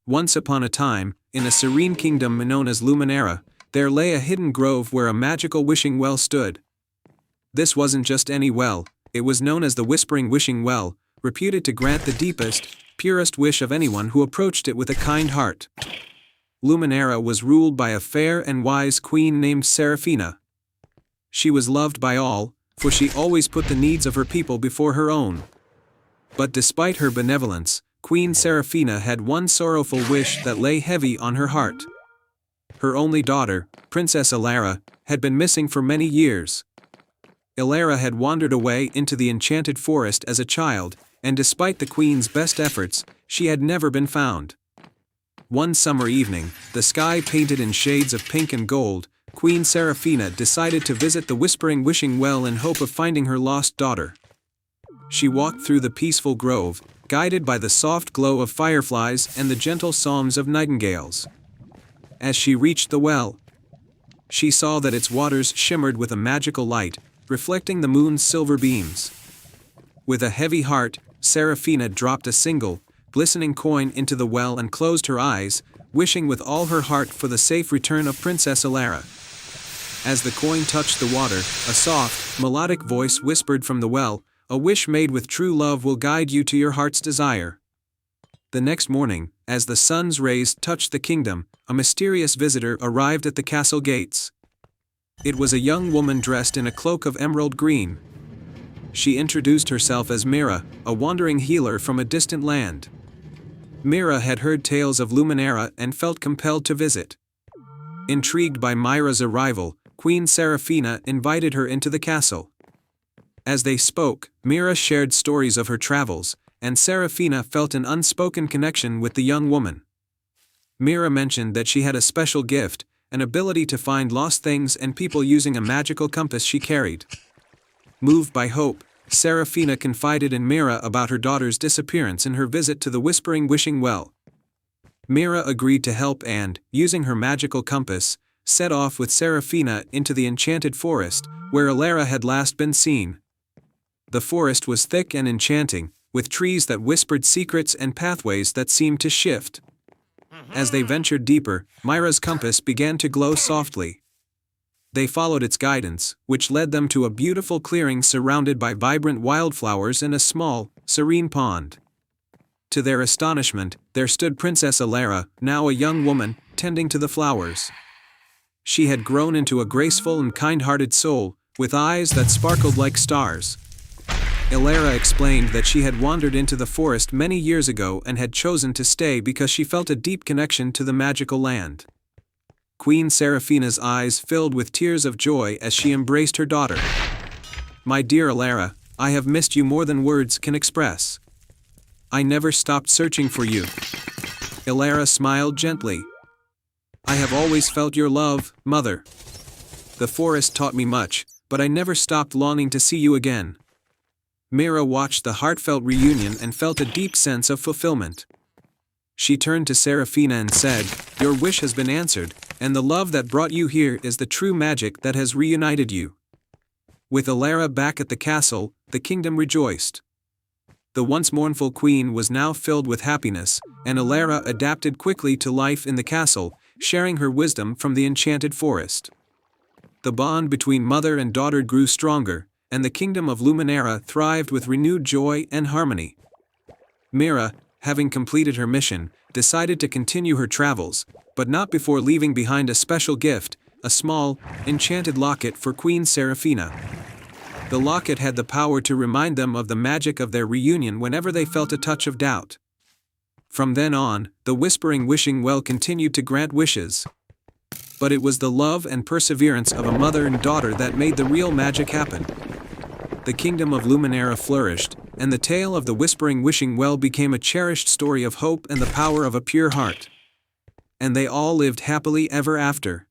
Once upon a time, in a serene kingdom known as Luminera, there lay a hidden grove where a magical wishing well stood. This wasn't just any well, it was known as the Whispering Wishing Well, reputed to grant the deepest, purest wish of anyone who approached it with a kind heart. Luminera was ruled by a fair and wise queen named Serafina. She was loved by all, for she always put the needs of her people before her own. But despite her benevolence, Queen Serafina had one sorrowful wish that lay heavy on her heart. Her only daughter, Princess Ilara, had been missing for many years. Ilara had wandered away into the enchanted forest as a child, and despite the queen's best efforts, she had never been found. One summer evening, the sky painted in shades of pink and gold, Queen Serafina decided to visit the Whispering Wishing Well in hope of finding her lost daughter. She walked through the peaceful grove, guided by the soft glow of fireflies and the gentle songs of nightingales. As she reached the well, she saw that its waters shimmered with a magical light, reflecting the moon's silver beams. With a heavy heart, Serafina dropped a single, glistening coin into the well and closed her eyes, wishing with all her heart for the safe return of Princess Ilara. As the coin touched the water, a soft, melodic voice whispered from the well, "A wish made with true love will guide you to your heart's desire." The next morning, as the sun's rays touched the kingdom, a mysterious visitor arrived at the castle gates. It was a young woman dressed in a cloak of emerald green. She introduced herself as Mira, a wandering healer from a distant land. Mira had heard tales of Luminera and felt compelled to visit. Intrigued by Mira's arrival, Queen Serafina invited her into the castle. As they spoke, Mira shared stories of her travels, and Serafina felt an unspoken connection with the young woman. Mira mentioned that she had a special gift, an ability to find lost things and people using a magical compass she carried. Moved by hope, Serafina confided in Mira about her daughter's disappearance in her visit to the Whispering Wishing Well. Mira agreed to help and, using her magical compass, set off with Serafina into the enchanted forest, where Ilara had last been seen. The forest was thick and enchanting, with trees that whispered secrets and pathways that seemed to shift. As they ventured deeper, Mira's compass began to glow softly. They followed its guidance, which led them to a beautiful clearing surrounded by vibrant wildflowers and a small, serene pond. To their astonishment, there stood Princess Ilara, now a young woman, tending to the flowers. She had grown into a graceful and kind-hearted soul, with eyes that sparkled like stars. Ilara explained that she had wandered into the forest many years ago and had chosen to stay because she felt a deep connection to the magical land. Queen Serafina's eyes filled with tears of joy as she embraced her daughter. "My dear Ilara, I have missed you more than words can express. I never stopped searching for you." Ilara smiled gently. "I have always felt your love, mother. The forest taught me much, but I never stopped longing to see you again." Mira watched the heartfelt reunion and felt a deep sense of fulfillment. She turned to Serafina and said, "Your wish has been answered, and the love that brought you here is the true magic that has reunited you." With Ilara back at the castle, the kingdom rejoiced. The once mournful queen was now filled with happiness, and Ilara adapted quickly to life in the castle, sharing her wisdom from the enchanted forest. The bond between mother and daughter grew stronger, and the kingdom of Luminera thrived with renewed joy and harmony. Mira, having completed her mission, decided to continue her travels, but not before leaving behind a special gift, a small, enchanted locket for Queen Serafina. The locket had the power to remind them of the magic of their reunion whenever they felt a touch of doubt. From then on, the Whispering Wishing Well continued to grant wishes. But it was the love and perseverance of a mother and daughter that made the real magic happen. The kingdom of Luminera flourished, and the tale of the Whispering Wishing Well became a cherished story of hope and the power of a pure heart. And they all lived happily ever after.